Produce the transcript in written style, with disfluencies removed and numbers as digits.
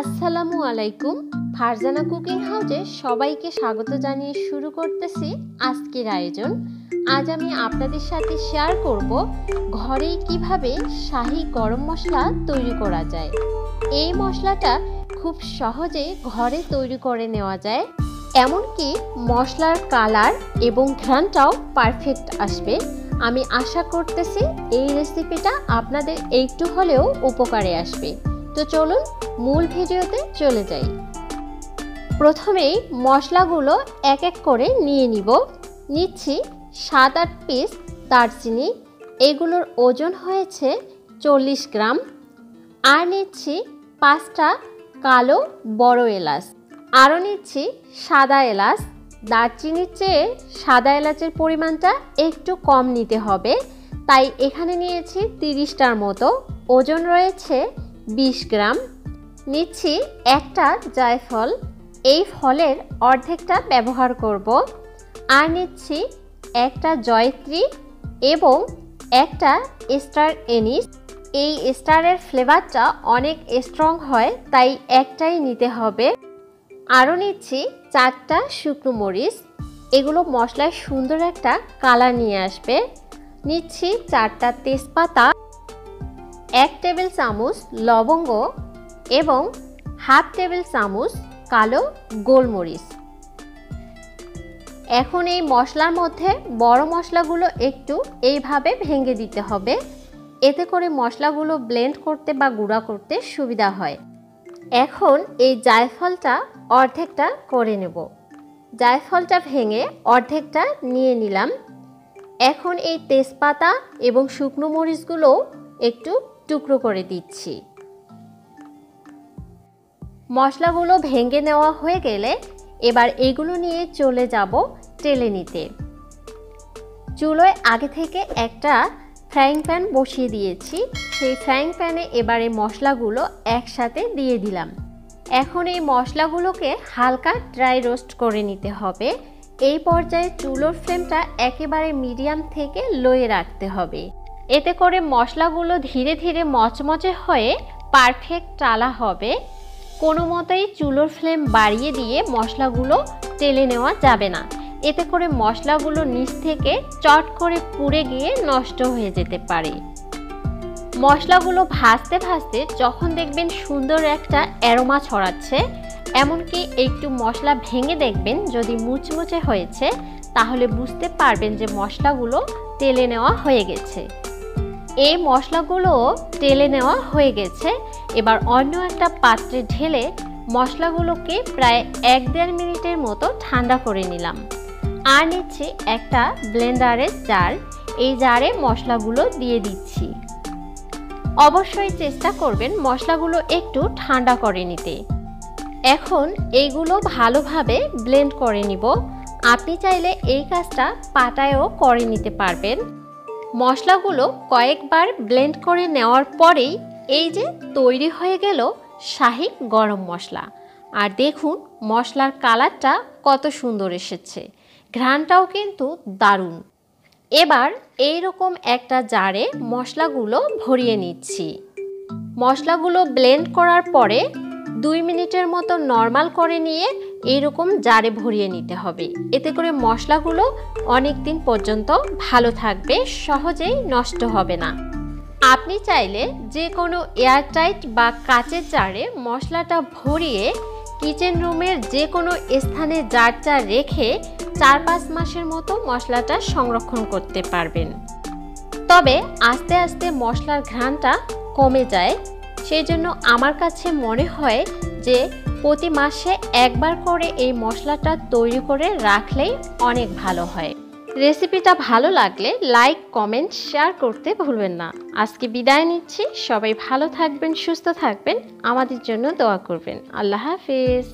আসসালামু আলাইকুম। ফারজানা কুকিং হাউসে সবাইকে স্বাগত জানিয়ে শুরু করতেছি আজকের আয়োজন। আজ আমি আপনাদের সাথে শেয়ার করব ঘরেই কিভাবে শাহি গরম মশলা তৈরি করা যায়। এই মশলাটা খুব সহজে ঘরে তৈরি করে নেওয়া যায়, এমনকি মশলার কালার এবং ঘ্রাণটাও পারফেক্ট আসবে। আমি আশা করতেছি এই রেসিপিটা আপনাদের একটু হলেও উপকারে আসবে। তো চলুন মূল ভিডিওতে চলে যাই। প্রথমেই মশলাগুলো এক এক করে নিয়ে নিচ্ছি 7-8 পিস দারচিনি, এগুলোর ওজন হয়েছে 40 গ্রাম। আর নিচ্ছি 5টা কালো বড় এলাচ, আরও নিচ্ছি সাদা এলাচ। দারচিনির চেয়ে সাদা এলাচের পরিমাণটা একটু কম নিতে হবে, তাই এখানে নিয়েছি 30টার মতো, ওজন রয়েছে 20 গ্রাম। নিচ্ছি একটা জায়ফল, এই ফলের অর্ধেকটা ব্যবহার করব। আর নিচ্ছি একটা জয়ত্রী এবং একটা স্টার এনিস। এই স্টারের ফ্লেভারটা অনেক স্ট্রং হয়, তাই একটাই নিতে হবে। আরও নিচ্ছি 4টা শুকনো মরিচ, এগুলো মশলায় সুন্দর একটা কালার নিয়ে আসবে। নিচ্ছি 4টা তেজপাতা, 1 টেবিল চামচ লবঙ্গ এবং 1/2 টেবিল চামচ কালো গোলমরিচ। এখন এই মশলার মধ্যে বড় মশলাগুলো একটু এইভাবে ভেঙে দিতে হবে, এতে করে মশলাগুলো ব্লেন্ড করতে বা গুঁড়া করতে সুবিধা হয়। এখন এই জায়ফলটা অর্ধেকটা করে নেব। জায়ফলটা ভেঙে অর্ধেকটা নিয়ে নিলাম। এখন এই তেজপাতা এবং শুকনো মরিচগুলো একটু টুকরো করে দিচ্ছি। মশলাগুলো ভেঙে নেওয়া হয়ে গেলে এবার এগুলো নিয়ে চলে যাব তেলে নিতে। চুলোয় আগে থেকে একটা ফ্রাইং প্যান বসিয়ে দিয়েছি, সেই ফ্রাইং প্যানে এবার এই মশলাগুলো একসাথে দিয়ে দিলাম। এখন এই মশলাগুলোকে হালকা ড্রাই রোস্ট করে নিতে হবে। এই পর্যায়ে চুলোর ফ্লেমটা একেবারে মিডিয়াম থেকে লোয়ে রাখতে হবে, এতে করে মশলাগুলো ধীরে ধীরে মচমচে হয়ে পারফেক্ট টালা হবে। কোনো মতেই চুলোর ফ্লেম বাড়িয়ে দিয়ে মশলাগুলো তেলে নেওয়া যাবে না, এতে করে মশলাগুলো নিচ থেকে চট করে পুড়ে গিয়ে নষ্ট হয়ে যেতে পারে। মশলাগুলো ভাজতে ভাজতে যখন দেখবেন সুন্দর একটা অ্যারোমা ছড়াচ্ছে, এমনকি একটু মশলা ভেঙে দেখবেন যদি মুচমুচে হয়েছে, তাহলে বুঝতে পারবেন যে মশলাগুলো তেলে নেওয়া হয়ে গেছে। এই মশলাগুলো তেলে নেওয়া হয়ে গেছে। এবার অন্য একটা পাত্রে ঢেলে মশলাগুলোকে প্রায় 1-1.5 মিনিটের মতো ঠান্ডা করে নিলাম। আর নিচ্ছি একটা ব্লেন্ডারের জার, এই জারে মশলাগুলো দিয়ে দিচ্ছি। অবশ্যই চেষ্টা করবেন মশলাগুলো একটু ঠান্ডা করে নিতে। এখন এইগুলো ভালোভাবে ব্লেন্ড করে নিব। আপনি চাইলে এই কাজটা পাটায়ও করে নিতে পারবেন। মশলাগুলো কয়েকবার ব্লেন্ড করে নেওয়ার পরেই এই যে তৈরি হয়ে গেল শাহি গরম মশলা। আর দেখুন মশলার কালারটা কত সুন্দর এসেছে, ঘ্রাণটাও কিন্তু দারুণ। এবার এই রকম একটা জারে মশলাগুলো ভরিয়ে নিচ্ছি। মশলাগুলো ব্লেন্ড করার পরে 2 মিনিটের মতো নরমাল করে নিয়ে এইরকম জারে ভরিয়ে নিতে হবে, এতে করে মশলাগুলো অনেক দিন পর্যন্ত ভালো থাকবে, সহজেই নষ্ট হবে না। আপনি চাইলে যে কোনো এয়ারটাইট বা কাচের জারে মশলাটা ভরিয়ে কিচেন রুমের যে কোনো স্থানে জারটা রেখে 4-5 মাসের মতো মশলাটা সংরক্ষণ করতে পারবেন। তবে আস্তে আস্তে মশলার ঘ্রাণটা কমে যায়, সেই জন্য আমার কাছে মনে হয় যে প্রতি মাসে একবার করে এই মশলাটা তৈরি করে রাখলেই অনেক ভালো হয়। রেসিপিটা ভালো লাগলে লাইক, কমেন্ট, শেয়ার করতে ভুলবেন না। আজকে বিদায় নিচ্ছি। সবাই ভালো থাকবেন, সুস্থ থাকবেন, আমাদের জন্য দোয়া করবেন। আল্লাহ হাফেজ।